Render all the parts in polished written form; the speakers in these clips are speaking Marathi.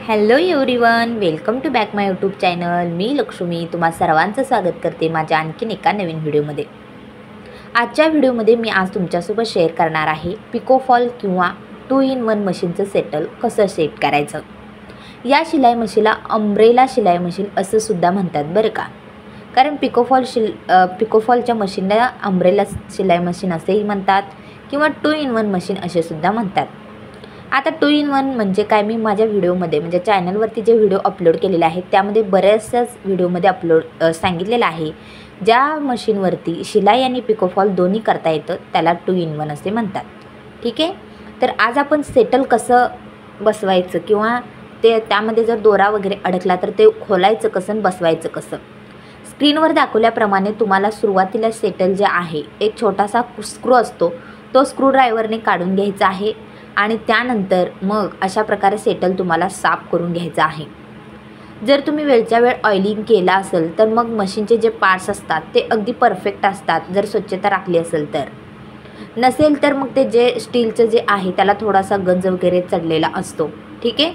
Hello everyone, welcome to back my YouTube channel. मी लक्ष्मी तुम्हा सर्वांचं स्वागत करते माझ्या आणखीन एका नवीन व्हिडिओमध्ये. आजच्या व्हिडिओमध्ये मी आज तुमच्यासोबत शेअर करणार आहे पिकोफॉल किंवा 2-in-1 मशीनचं सेटल कसं सेट करायचं. या शिलाई मशीनला अम्ब्रेला शिलाई मशीन असं सुद्धा म्हणतात बरं का, कारण पिकोफॉलच्या मशीनला अम्ब्रेला शिलाई मशीन असेही म्हणतात किंवा 2-in-1 मशीन असे सुद्धा म्हणतात. आता 2-in-1 म्हणजे काय, मी माझ्या व्हिडिओमध्ये म्हणजे चॅनलवरती जे व्हिडिओ अपलोड केलेले आहेत त्यामध्ये बऱ्याचशाच व्हिडिओमध्ये सांगितलेलं आहे, ज्या मशीनवरती शिलाई आणि पिकोफॉल दोन्ही करता येतं त्याला 2-in-1 असे म्हणतात. ठीक आहे, तर आज आपण सेटल कसं बसवायचं किंवा त्यामध्ये जर दोरा वगैरे अडकला तर ते खोलायचं कसं, बसवायचं कसं. स्क्रीनवर दाखवल्याप्रमाणे तुम्हाला सुरुवातीला सेटल जे आहे एक छोटासा स्क्रू असतो, तो स्क्रू ड्रायव्हरने काढून घ्यायचा आहे आणि त्यानंतर मग अशा प्रकारे सेटल तुम्हाला साफ करून घ्यायचं आहे. जर तुम्ही वेळच्या वेळ ऑइलिंग केला असेल तर मग मशीनचे जे पार्ट्स असतात ते अगदी परफेक्ट असतात, जर स्वच्छता राखली असेल तर. नसेल तर मग ते जे स्टीलचं जे आहे त्याला थोडासा गंज वगैरे चढलेला असतो. ठीक आहे,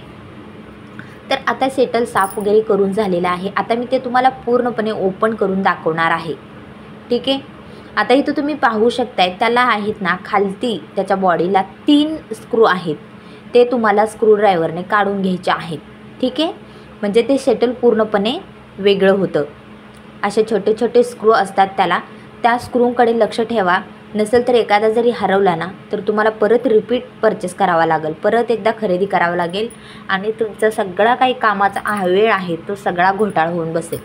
तर आता सेटल साफ वगैरे करून झालेलं आहे. आता मी ते तुम्हाला पूर्णपणे ओपन करून दाखवणार आहे. ठीक आहे, आता इथं तुम्ही पाहू शकताय त्याला आहेत ना खालती त्याच्या बॉडीला 3 स्क्रू आहेत, ते तुम्हाला स्क्रू ड्रायव्हरने काढून घ्यायचे आहेत. ठीक आहे, म्हणजे ते सेटल पूर्णपणे वेगळं होतं. असे छोटे छोटे स्क्रू असतात त्याला, त्या स्क्रूंकडे लक्ष ठेवा. नसेल तर एखादा जरी हरवला ना तर तुम्हाला परत रिपीट परचेस करावा लागेल, परत एकदा खरेदी करावं लागेल आणि तुमचा सगळा काही कामाचा वेळ आहे तो सगळा घोटाळा होऊन बसेल.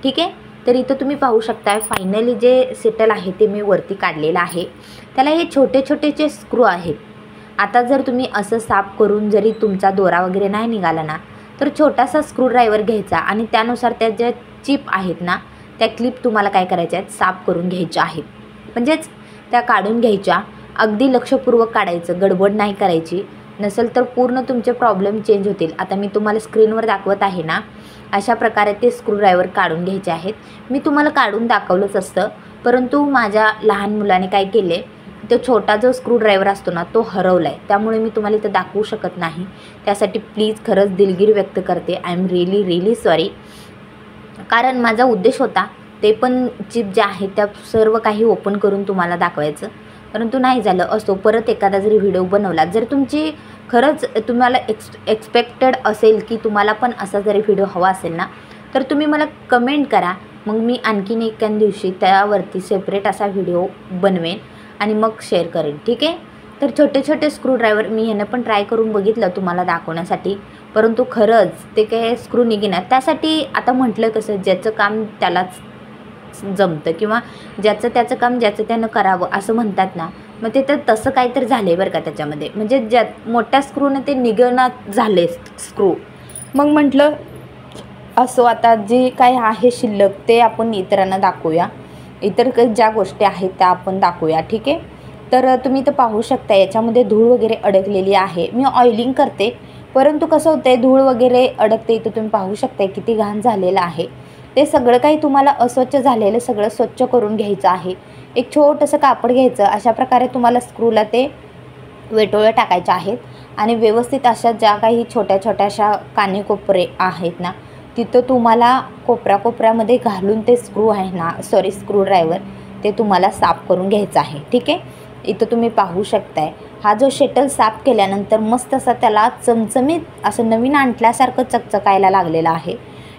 ठीक आहे, तर इथं तुम्ही पाहू शकताय फायनली जे सेटल आहे ते मी वरती काढलेलं आहे. त्याला हे छोटे छोटेचे स्क्रू आहेत. आता जर तुम्ही असं साफ करून जरी तुमचा दोरा वगैरे नाही निघाला ना तर छोटासा स्क्रू ड्रायव्हर घ्यायचा आणि त्यानुसार त्या ज्या चिप आहेत ना त्या क्लिप तुम्हाला काय करायच्या आहेत, साफ करून घ्यायच्या आहेत. म्हणजेच त्या काढून घ्यायच्या, अगदी लक्षपूर्वक काढायचं, गडबड नाही करायची. नसेल तर पूर्ण तुमचे प्रॉब्लेम चेंज होतील. आता मी तुम्हाला स्क्रीनवर दाखवत आहे ना, अशा प्रकारे ते स्क्रू ड्रायव्हर काढून घ्यायचे आहेत. मी तुम्हाला काढून दाखवलंच असतं, परंतु माझ्या लहान मुलाने काय केले, तो छोटा जो स्क्रू ड्रायव्हर असतो ना तो हरवला आहे, त्यामुळे मी तुम्हाला इथं दाखवू शकत नाही. त्यासाठी प्लीज खरंच दिलगिरी व्यक्त करते. आय एम रिअली सॉरी, कारण माझा उद्देश होता ते पण चिप ज्या आहेत त्या सर्व काही ओपन करून तुम्हाला दाखवायचं, परंतु नाही झालं. असो, परत एखादा जरी व्हिडिओ बनवला, जर तुमची खरंच तुम्हाला एक्सपेक्टेड असेल की तुम्हाला पण असा जरी व्हिडिओ हवा असेल ना तर तुम्ही मला कमेंट करा, मग मी आणखीन एका दिवशी त्यावरती सेपरेट असा व्हिडिओ बनवेन आणि मग शेअर करेन. ठीक आहे, तर छोटे छोटे स्क्रू ड्रायव्हर मी ह्यानं पण ट्राय करून बघितलं तुम्हाला दाखवण्यासाठी, परंतु खरंच ते काय स्क्रू निघेना. त्यासाठी आता म्हटलं कसं, ज्याचं काम त्यालाच जमतं किंवा ज्याचं त्याचं काम ज्याचं त्यानं करावं असं म्हणतात ना, मग ते तर तसं काहीतरी झालं आहे बरं का त्याच्यामध्ये. म्हणजे ज्या मोठ्या स्क्रूने ते निघणं झाले स्क्रू. मग म्हटलं असो, आता जे काय आहे शिल्लक ते आपण इतरांना दाखवूया, इतर काही ज्या गोष्टी आहेत त्या आपण दाखवूया. ठीक आहे, तर तुम्ही तर पाहू शकता याच्यामध्ये धूळ वगैरे अडकलेली आहे. मी ऑइलिंग करते, परंतु कसं होतं आहे धूळ वगैरे अडकते. इथं तुम्ही पाहू शकता किती घाण झालेलं आहे. ते सगळं काही तुम्हाला अस्वच्छ झालेलं सगळं स्वच्छ करून घ्यायचं आहे. एक छोटंसं कापड घ्यायचं, अशा प्रकारे तुम्हाला स्क्रूला ते वेटोळं टाकायचे आहेत आणि व्यवस्थित अशा ज्या काही छोट्या छोट्याशा कानेकोपरे आहेत ना तिथं तुम्हाला कोपऱ्यामध्ये घालून ते स्क्रू आहे ना, स्क्रू ड्रायव्हर ते तुम्हाला साफ करून घ्यायचं आहे. ठीक आहे, इथं तुम्ही पाहू शकताय हा जो शेटल साफ केल्यानंतर मस्त असा त्याला चमचमीत असं नवीन आणल्यासारखं चकचकायला लागलेलं आहे.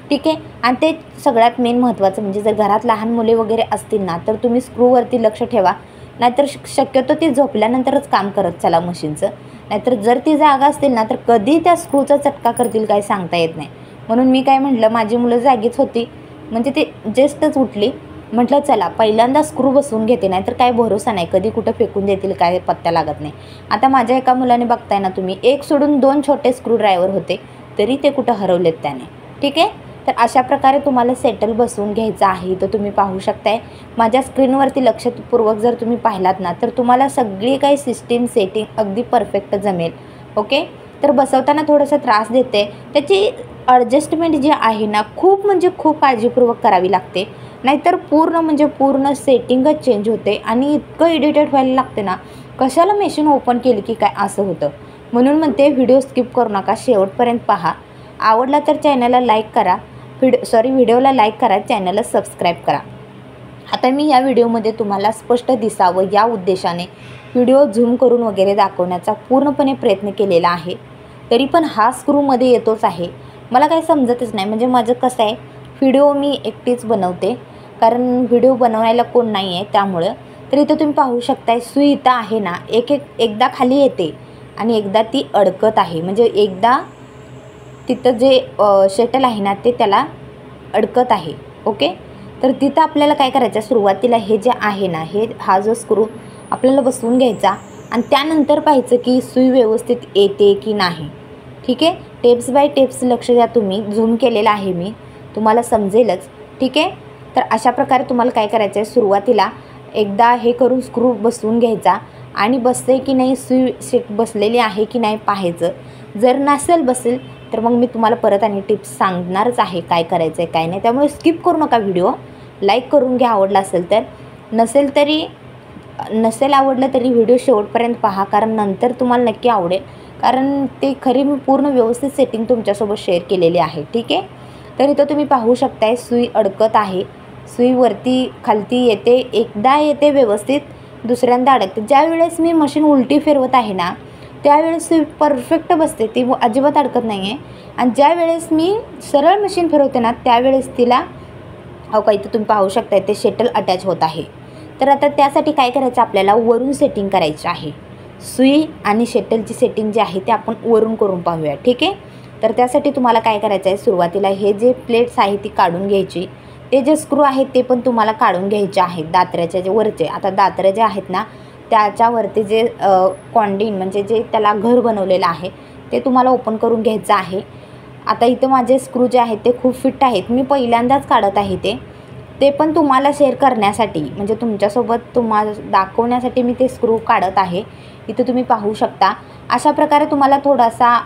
ठीक आहे, आणि ते सगळ्यात मेन महत्त्वाचं म्हणजे जर घरात लहान मुले वगैरे असतील ना तर तुम्ही स्क्रूवरती लक्ष ठेवा, नाहीतर शक्यतो ती झोपल्यानंतरच काम करत चला मशीनचं. नाहीतर जर ती जागा असतील ना तर कधी त्या स्क्रूचा चटका करतील काय सांगता येत नाही. म्हणून मी काय म्हटलं, माझी मुलं जागीच होती, म्हणजे ते जस्टच उठली, म्हटलं चला पहिल्यांदा स्क्रू बसवून घेते, नाहीतर काय भरोसा नाही कधी कुठं फेकून देतील काय पत्ता लागत नाही. आता माझ्या एका मुलाने बघताय ना तुम्ही, एक सोडून 2 छोटे स्क्रू ड्रायव्हर होते तरी ते कुठं हरवलेत त्याने. ठीक आहे, तर अशा प्रकारे तुम्हाला सेटल बसवून घ्यायचं आहे. तर तुम्ही पाहू शकताय माझ्या स्क्रीनवरती लक्षपूर्वक जर तुम्ही पाहिलात ना तर तुम्हाला सगळी काही सिस्टीम सेटिंग अगदी परफेक्ट जमेल. ओके, तर बसवताना थोडासा त्रास देते, त्याची ॲडजस्टमेंट जी आहे ना खूप म्हणजे खूप काळजीपूर्वक करावी लागते, नाहीतर पूर्ण सेटिंगच चेंज होते आणि इतकं इरिटेट व्हायला लागते ना, कशाला मशीन ओपन केली की काय असं होतं. म्हणून म्हणते व्हिडिओ स्किप करू नका, शेवटपर्यंत पहा. आवडला तर चॅनलला लाईक करा, व्हिडिओला लाईक करा, चॅनलला सबस्क्राईब करा. आता मी या व्हिडिओमध्ये तुम्हाला स्पष्ट दिसावं या उद्देशाने व्हिडिओ झूम करून वगैरे दाखवण्याचा पूर्णपणे प्रयत्न केलेला आहे. तरी पण हा स्क्रूमध्ये येतोच आहे. मला काही समजतच नाही. म्हणजे माझं कसं आहे, व्हिडिओ मी एकटीच बनवते कारण व्हिडिओ बनवायला कोण नाही आहे त्यामुळं. तर इथं तुम्ही पाहू शकताय सुई इथं आहे ना, एकदा खाली येते आणि एकदा ती अडकत आहे. म्हणजे एकदा तिथं जे शटल आहे ना ते त्याला अडकत आहे. ओके, तर तिथं आपल्याला काय करायचं, सुरुवातीला हे जे आहे ना हा जो स्क्रू आपल्याला बसवून घ्यायचा आणि त्यानंतर पाहायचं की सुई व्यवस्थित येते की नाही. ठीक आहे, टेप्स बाय टेप्स लक्ष द्या तुम्ही. झूम केलेला आहे मी, तुम्हाला समजेलच. ठीक आहे, तर अशा प्रकारे तुम्हाला काय करायचं आहे, सुरुवातीला एकदा हे करून स्क्रू बसवून घ्यायचा आणि बसते की नाही, सुई बसलेली आहे की नाही पाहायचं. जर नसेल बसेल तर मग मी तुम्हाला परत आणि टिप्स सांगणारच आहे काय करायचं आहे काय नाही. त्यामुळे स्किप करू नका व्हिडिओ, लाईक करून घ्या आवडला असेल तर. नसेल आवडलं तरी व्हिडिओ शेवटपर्यंत पहा, कारण नंतर तुम्हाला नक्की आवडेल. कारण ते खरी मी पूर्ण व्यवस्थित सेटिंग तुमच्यासोबत शेअर केलेली आहे. ठीक आहे, तर इथं तुम्ही पाहू शकताय सुई अडकत आहे. सुई वरती खालती येते, एकदा येते व्यवस्थित, दुसऱ्यांदा अडकते. ज्यावेळेस मी मशीन उलटी फिरवत आहे ना त्यावेळेस सुई परफेक्ट बसते, ती अजिबात अडकत नाही आहे. आणि ज्यावेळेस मी सरळ मशीन फिरवते ना त्यावेळेस तिला का इथं तुम्ही पाहू शकताय ते शटल अटॅच होत आहे. तर आता त्यासाठी काय करायचं, आपल्याला वरून सेटिंग करायची आहे. सुई आणि शटलची सेटिंग जी आहे ते आपण वरून करून पाहूया. ठीक आहे, तर त्यासाठी तुम्हाला काय करायचं आहे, सुरुवातीला हे जे प्लेट्स आहे ती काढून घ्यायची. ते जे स्क्रू आहेत ते पण तुम्हाला काढून घ्यायचे आहेत दात्र्याच्या जे वरचे. आता दात्रे जे आहेत ना त्याच्यावरती जे कॉन्डिन म्हणजे जे त्याला घर बनवलेलं आहे ते तुम्हाला ओपन करून घ्यायचं आहे. आता इथं माझे स्क्रू जे आहेत ते खूप फिट आहेत. मी पहिल्यांदाच काढत आहे ते पण तुम्हाला शेअर करण्यासाठी, म्हणजे तुमच्यासोबत तुम्हाला दाखवण्यासाठी मी ते स्क्रू काढत आहे. इथं तुम्ही पाहू शकता. अशा प्रकारे तुम्हाला थोडासा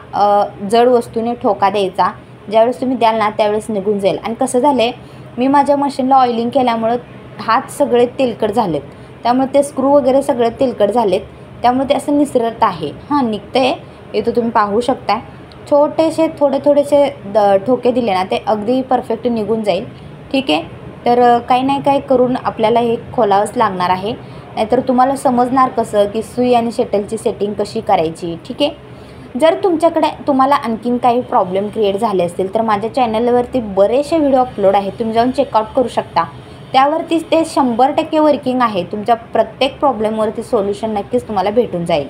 जड वस्तूने ठोका द्यायचा. ज्यावेळेस तुम्ही द्याल ना त्यावेळेस निघून जाईल. आणि कसं झालं आहे, मी माझ्या मशीनला ऑइलिंग केल्यामुळं हात सगळे तेलकट झालेत, त्यामुळे ते स्क्रू वगैरे सगळे तेलकट झालेत, त्यामुळे ते असं निसरत आहे. हां, निघतं आहे. इथं तुम्ही पाहू शकता. छोटेसे थोडेसे ठोके दिले ना ते अगदी परफेक्ट निघून जाईल. ठीक आहे, तर काही नाही काही करून आपल्याला हे खोलावंच लागणार आहे, नाहीतर तुम्हाला समजणार कसं की सुई आणि शटलची सेटिंग कशी करायची. ठीक आहे, जर तुम्हाला आणखीन काही प्रॉब्लेम क्रिएट झाले असतील तर माझ्या चॅनलवरती बरेचसे व्हिडिओ अपलोड आहेत, तुम्ही जाऊन चेकआउट करू शकता. त्यावरतीच ते 100% वर्किंग आहे. तुमच्या प्रत्येक प्रॉब्लेमवरती सोल्युशन नक्कीच तुम्हाला भेटून जाईल.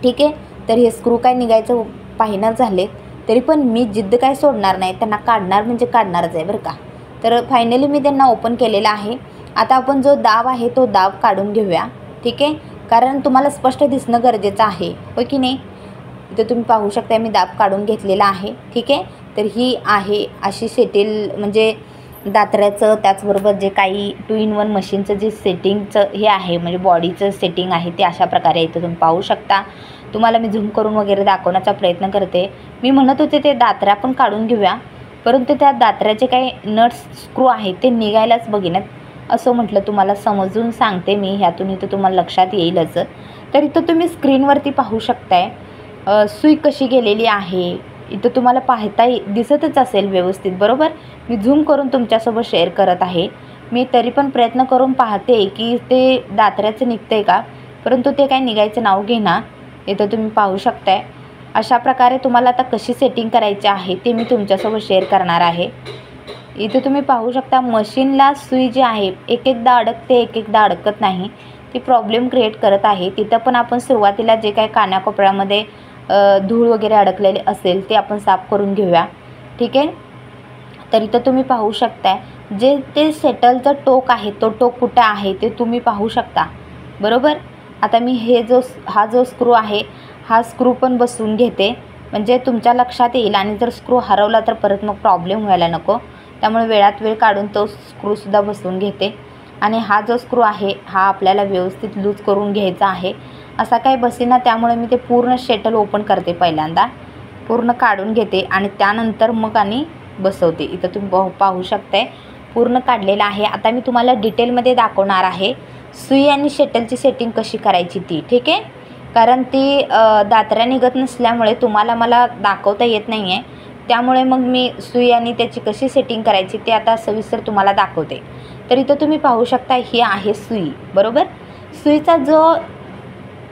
ठीक आहे, तर हे स्क्रू काय निघायचं पाहिणार झाले तरी पण मी जिद्द काय सोडणार नाही, त्यांना काढणार म्हणजे काढणारच आहे बरं का. तर फायनली मी त्यांना ओपन केलेला आहे. आता आपण जो दाब आहे तो दाब काढून घेऊया. ठीक आहे, कारण तुम्हाला स्पष्ट दिसणं गरजेचं आहे, हो की नाही. इथं तुम्ही पाहू शकता मी दाब काढून घेतलेला आहे. ठीक आहे, तर ही आहे अशी सेटिल म्हणजे दात्र्याचं, त्याचबरोबर जे काही 2 in 1 मशीनचं जे सेटिंगचं हे आहे म्हणजे बॉडीचं सेटिंग आहे ते अशा प्रकारे इथं तुम्ही पाहू शकता. तुम्हाला मी झूम करून वगैरे दाखवण्याचा प्रयत्न करते. मी म्हणत होते ते दात्र्या पण काढून घेऊया, परंतु त्या दात्र्याचे काही नट्स स्क्रू आहेत ते निघायलाच बघिनात. असं म्हटलं तुम्हाला समजून सांगते मी, ह्यातून इथं तुम्हाला लक्षात येईलच. तर इथं तुम्ही स्क्रीनवरती पाहू शकताय सुई कशी गेलेली आहे. इथं तुम्हाला दिसतच असेल व्यवस्थित, बरोबर. मी झूम करून तुमच्यासोबत शेअर करत आहे. मी तरी पण प्रयत्न करून पाहते की ते दात्र्याचं निघतं आहे का, परंतु ते काय निघायचं नाव घेना. इथं तुम्ही पाहू शकताय. अशा प्रकारे तुम्हाला आता कशी सेटिंग करायची आहे ते मी तुमच्यासोबत शेअर करणार आहे. इथं तुम्ही पाहू शकता मशीनला सुई जी आहे एकदा अडकते एकदा अडकत नाही, ती प्रॉब्लेम क्रिएट करत आहे. तिथं पण आपण सुरुवातीला जे काही कानाकोपऱ्यामध्ये धूळ वगैरे अडकलेले असेल ते आपण साफ करून घेऊया. ठीक आहे, तर इथं तुम्ही पाहू शकताय जे ते शटलचं टोक आहे तो टोक कुठं आहे ते तुम्ही पाहू शकता, बरोबर. आता मी हा जो स्क्रू आहे हा स्क्रू पण बसवून घेते, म्हणजे तुमच्या लक्षात येईल. आणि जर स्क्रू हरवला तर परत मग प्रॉब्लेम व्हायला नको, त्यामुळे वेळात वेळ काढून तो स्क्रूसुद्धा बसवून घेते. आणि हा जो स्क्रू आहे हा आपल्याला व्यवस्थित लूज करून घ्यायचा आहे. असा काही बसेना, त्यामुळे मी ते पूर्ण शटल ओपन करते, पहिल्यांदा पूर्ण काढून घेते आणि त्यानंतर मग आणि बसवते. इथं तुम्ही पाहू शकताय पूर्ण काढलेलं आहे. आता मी तुम्हाला डिटेलमध्ये दाखवणार आहे सुई आणि शटलची सेटिंग कशी करायची ती. ठीक आहे, कारण ती दात्र्या निघत नसल्यामुळे तुम्हाला मला दाखवता येत नाही आहे, त्यामुळे मग मी सुई आणि त्याची कशी सेटिंग करायची ते आता सविस्तर तुम्हाला दाखवते. तर इथं तुम्ही पाहू शकता ही आहे सुई, बरोबर. सुईचा जो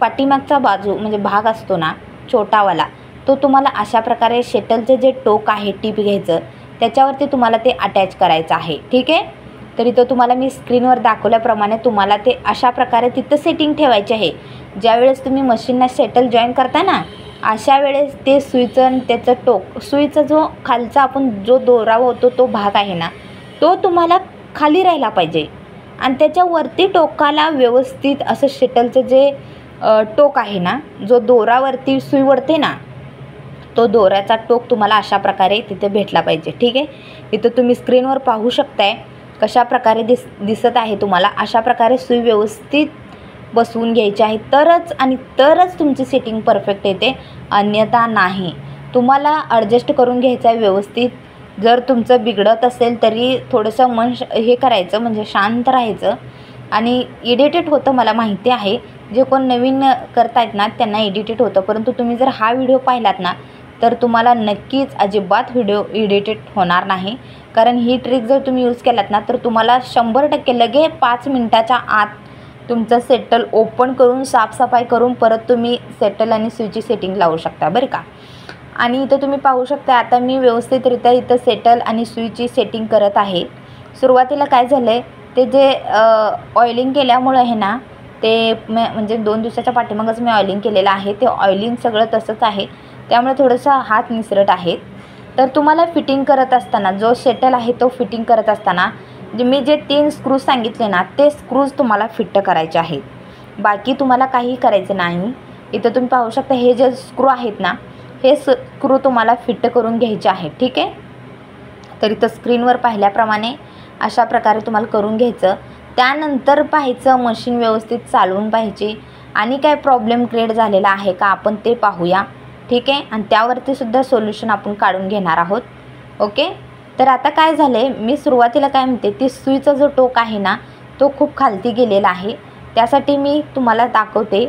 पाठीमागचा बाजू म्हणजे भाग असतो ना छोटावाला, तो तुम्हाला अशा प्रकारे शटलचं जे टोक आहे टीप घ्यायचं, त्याच्यावरती तुम्हाला ते अटॅच करायचं आहे. ठीक आहे. तर इथं तुम्हाला मी स्क्रीनवर दाखवल्याप्रमाणे तुम्हाला ते अशा प्रकारे तिथं सेटिंग ठेवायचे आहे. ज्यावेळेस तुम्ही मशीनला शटल जॉईन करता ना, अशा वेळेस ते सुईचं आणि त्याचं टोक, सुईचा जो खालचा आपण जो दोरा होतो तो भाग आहे ना, तो तुम्हाला खाली राहिला पाहिजे आणि त्याच्यावरती टोकाला व्यवस्थित असं शटलचं जे टोक आहे ना, जो दोरावरती सुई वळते ना, तो दोऱ्याचा टोक तुम्हाला अशा प्रकारे तिथे भेटला पाहिजे. ठीक आहे. इथं तुम्ही स्क्रीनवर पाहू शकताय कशा प्रकारे दिसत आहे तुम्हाला. अशा प्रकारे सुई व्यवस्थित बसवून घ्यायची आहे, तरच तुमची सेटिंग परफेक्ट येते, अन्यथा नाही. तुम्हाला ॲडजस्ट करून घ्यायचं आहे व्यवस्थित. जर तुमचं बिघडत असेल तरी थोडंसं मन हे करायचं, म्हणजे शांत राहायचं. आणि इरिटेट होतं, मला माहिती आहे. जे कोण नवीन करतायत ना त्यांना इरिटेट होतं, परंतु तुम्ही जर हा व्हिडिओ पाहिलात ना तर तुम्हाला नक्कीच अजिबात व्हिडिओ इरिटेट होणार नाही. कारण ही ट्रिक जर तुम्ही यूज केलात ना तर तुम्हाला 100% लगे 5 मिनिटाच्या आत तुमचं सेटल ओपन करून साफसफाई करून परत तुम्ही सेटल आणि सुईची सेटिंग लावू शकता, बरं का. आणि इथं तुम्ही पाहू शकता आता मी व्यवस्थितरित्या इथं सेटल आणि सुईची सेटिंग करत आहे. सुरुवातीला काय झालं आहे, ते जे ऑइलिंग केल्यामुळं आहे ना, ते म्हणजे 2 दिवसाच्या पाठीमागच मी ऑइलिंग केलेलं आहे. ते ऑइलिंग सगळं तसंच आहे, त्यामुळे थोडंसं हात निसरट आहेत. तर तुम्हाला फिटिंग करत असताना जो सेटल आहे तो फिटिंग करत असताना मी जे 3 स्क्रूज सांगितले ना ते स्क्रूज तुम्हाला फिट करायचे आहेत. बाकी तुम्हाला काही करायचं नाही. इथं तुम्ही पाहू शकता हे जे स्क्रू आहेत ना, हे स्क्रू तुम्हाला फिट करून घ्यायचे आहेत. ठीक आहे. तर इथं स्क्रीनवर पाहिल्याप्रमाणे अशा प्रकारे तुम्हाला करून घ्यायचं. त्यानंतर पाहायचं मशीन व्यवस्थित चालवून पाहिजे आणि काय प्रॉब्लेम क्रिएट झालेला आहे का आपण ते पाहूया. ठीक आहे. आणि त्यावरती सुद्धा सोल्युशन आपण काढून घेणार आहोत. ओके. तर आता काय झालं आहे, मी सुरुवातीला काय म्हणते, ती सुईचा जो टोक आहे ना तो खूप खालती गेलेला आहे. त्यासाठी मी तुम्हाला दाखवते.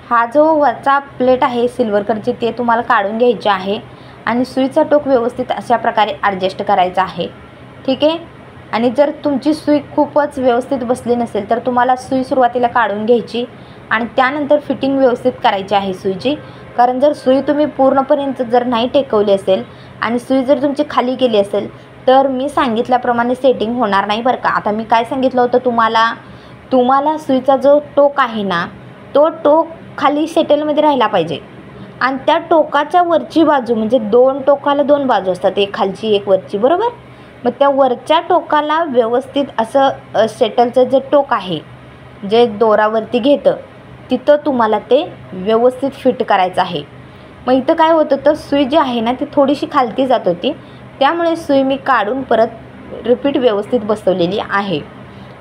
हा जो वरचा प्लेट आहे सिल्वर कलरची ते तुम्हाला काढून घ्यायचे आहे आणि सुईचा टोक व्यवस्थित अशा प्रकारे ॲडजस्ट करायचा आहे. ठीक आहे. आणि जर तुमची सुई खूपच व्यवस्थित बसली नसेल तर तुम्हाला सुई सुरुवातीला काढून घ्यायची आणि त्यानंतर फिटिंग व्यवस्थित करायची आहे सुईची. कारण जर सुई तुम्ही पूर्णपणे जर नाही टेकवली असेल आणि सुई जर तुमची खाली गेली असेल तर मी सांगितल्याप्रमाणे सेटिंग होणार नाही, बरं का. आता मी काय सांगितलं होतं तुम्हाला सुईचा जो टोक आहे ना तो टोक खाली सेटलमध्ये राहिला पाहिजे आणि त्या टोकाच्या वरची बाजू म्हणजे 2 टोकाला 2 बाजू असतात, एक खालची एक वरची, बरोबर. मग त्या वरच्या टोकाला व्यवस्थित असं सेटलचं जे टोक आहे जे दोरावरती घेतं तिथं तुम्हाला ते व्यवस्थित फिट करायचं आहे. मग इथं काय होतं तर सुई जी आहे ना ती थोडीशी खालती जात होती, त्यामुळे सुई मी काढून परत रिपीट व्यवस्थित बसवलेली आहे.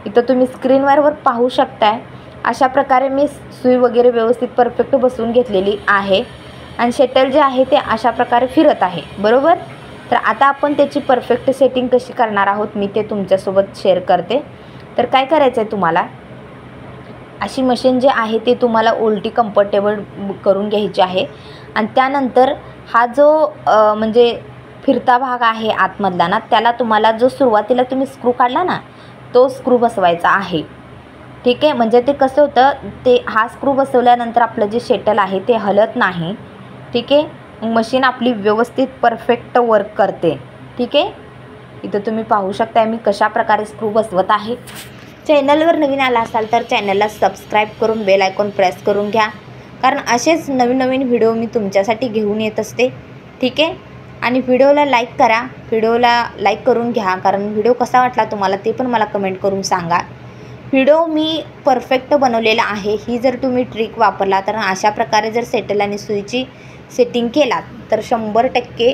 इथं तुम्ही स्क्रीनवर पाहू शकताय अशा प्रकारे मी सुई वगैरे व्यवस्थित परफेक्ट बसवून घेतलेली आहे आणि शटल जे आहे ते अशा प्रकारे फिरत आहे, बरोबर. तर आता आपण त्याची परफेक्ट सेटिंग कशी करणार आहोत मी ते तुमच्यासोबत शेअर करते. तर काय करायचं आहे तुम्हाला, अशी मशीन जे आहे ते तुम्हाला उलटी कम्फर्टेबल करून घ्यायची आहे आणि त्यानंतर हा जो म्हणजे फिरता भाग आहे आतमधला ना त्याला तुम्हाला जो सुरुवातीला तुम्ही स्क्रू काढला ना तो स्क्रू बसवायचा आहे. ठीक आहे. म्हणजे ते कसं होतं, ते हा स्क्रू बसवल्यानंतर आपलं जे शटल आहे ते हलत नाही. ठीक आहे. मशीन आपली व्यवस्थित परफेक्ट वर्क करते. ठीक आहे. इथं तुम्ही पाहू शकता मी कशा प्रकारे स्क्रू बसवत आहे. चॅनलवर नवीन आला असाल तर चॅनलला सबस्क्राईब करून बेल आयकॉन प्रेस करून घ्या, कारण असेच नवीन व्हिडिओ मी तुमच्यासाठी घेऊन येत असते. ठीक आहे. आणि व्हिडिओला लाईक करा, व्हिडिओला लाईक करून घ्या, कारण व्हिडिओ कसा वाटला तुम्हाला ते पण मला कमेंट करून सांगा. व्हिडिओ मी परफेक्ट बनवलेला आहे. ही जर तुम्ही ट्रिक वापरला तर अशा प्रकारे जर सेटल आणि सुईची सेटिंग केलात तर 100%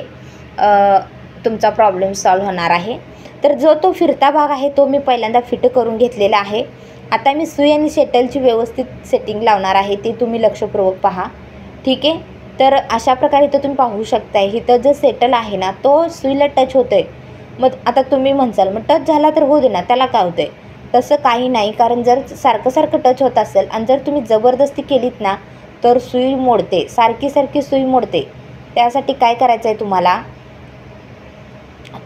तुमचा प्रॉब्लेम सॉल्व्ह होणार आहे. तर जो तो फिरता भाग आहे तो मी पहिल्यांदा फिट करून घेतलेला आहे. आता मी सुई आणि शटलची व्यवस्थित सेटिंग लावणार आहे, ते तुम्ही लक्षपूर्वक पहा. ठीक आहे. तर अशा प्रकारे इथं तुम्ही पाहू शकताय इथं जो सेटल आहे ना तो सुईला टच होतं आहे. मग आता तुम्ही म्हणसाल मग टच झाला तर होऊ दे ना, त्याला काय होतं आहे. तसं काही नाही, कारण जर सारखं टच होत असेल आणि जर तुम्ही जबरदस्ती केलीत ना तर सुई मोडते, सारखी सुई मोडते. त्यासाठी काय करायचं आहे तुम्हाला,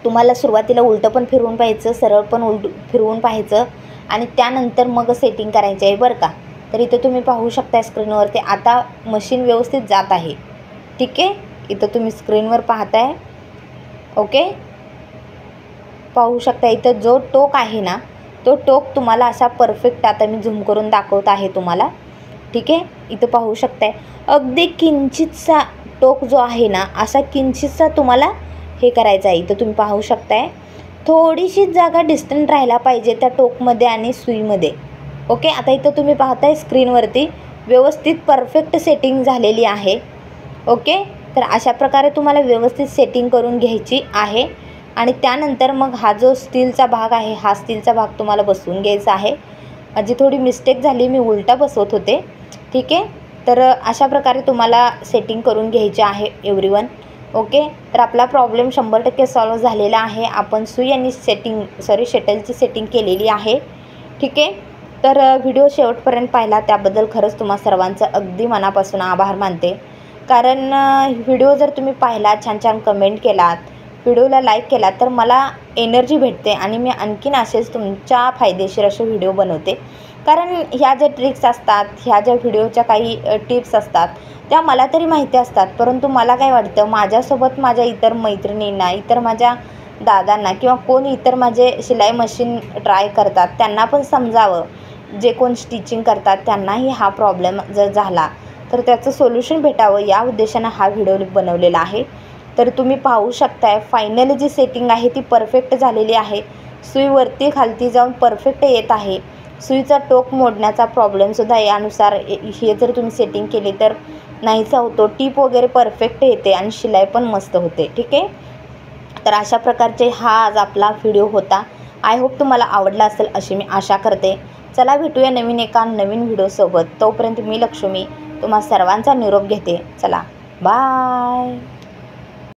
तुम्हाला सुरुवातीला उलटं पण फिरवून पाहायचं, सरळ पण फिरवून पाहायचं आणि त्यानंतर मग सेटिंग करायची आहे बरं का. तर इथं तुम्ही पाहू शकता स्क्रीनवरती आता मशीन व्यवस्थित जात आहे. ठीक आहे, इथं तुम्ही स्क्रीनवर पाहताय. ओके, पाहू शकता इथं जो टोक आहे ना, तो टोक तुम्हाला असा परफेक्ट, आता मी झूम करून दाखवत आहे तुम्हाला. ठीक आहे, इथं पाहू शकताय अगदी किंचितसा टोक जो आहे ना, असा किंचितसा तुम्हाला हे करायचं आहे. इथं तुम्ही पाहू शकताय थोडीशी जागा डिस्टन्स राहायला पाहिजे त्या टोकमध्ये आणि सुईमध्ये. ओके, आता इथं तुम्ही पाहताय स्क्रीनवरती व्यवस्थित परफेक्ट सेटिंग झालेली आहे. ओके, तर अशा प्रकारे तुम्हाला व्यवस्थित सेटिंग करून घ्यायची आहे आणि त्यानंतर मग हा जो स्टीलचा भाग आहे, हा स्टीलचा भाग तुम्हाला बसवून घ्यायचा आहे. माझी थोडी मिस्टेक झाली, मी उलटा बसवत होते. ठीक आहे, तर अशा प्रकारे तुम्हाला सेटिंग करून घ्यायची आहे एव्हरीवन. ओके, तर आपला प्रॉब्लेम 100% सॉल्व्ह झालेला आहे. आपण सुई आणि शटलची सेटिंग केलेली आहे. ठीक आहे, तर व्हिडिओ शेवटपर्यंत पाहिला त्याबद्दल खरंच तुम्हा सर्वांचं अगदी मनापासून आभार मानते. कारण व्हिडिओ जर तुम्ही पाहिला, छान छान कमेंट केलात, व्हिडिओला लाईक केला तर मला एनर्जी भेटते आणि मी आणखीन असेच तुमच्या फायदेशीर असे व्हिडिओ बनवते. कारण ह्या ज्या ट्रिक्स असतात, ह्या ज्या व्हिडिओच्या काही टिप्स असतात त्या मला तरी माहिती असतात, परंतु मला काय वाटतं माझ्यासोबत माझ्या इतर मैत्रिणींना, इतर माझ्या दादांना किंवा कोण इतर माझे शिलाई मशीन ट्राय करतात त्यांना पण समजावं. जे कोण स्टिचिंग करतात त्यांनाही हा प्रॉब्लेम जर झाला तर त्याचं सोल्युशन भेटावं या उद्देशानं हा व्हिडिओ बनवलेला आहे. तर तुम्ही पाहू शकताय फायनली जी सेटिंग आहे ती परफेक्ट झालेली आहे. सुई वरती खालती जाऊन परफेक्ट येत आहे. सुईचा टोक मोडण्याचा प्रॉब्लेमसुद्धा यानुसार हे जर तुम्ही सेटिंग केली तर नाहीसा होतो. टीप वगैरे परफेक्ट येते आणि शिलाई पण मस्त होते. ठीक आहे, तर अशा प्रकारचे हा आज आपला व्हिडिओ होता. आय होप तुम्हाला आवडला असेल अशी मी आशा करते. चला भेटूया नवीन एका नवीन व्हिडिओसोबत. तोपर्यंत मी लक्ष्मी तुम्हा सर्वांचा निरोप घेते. चला बाय.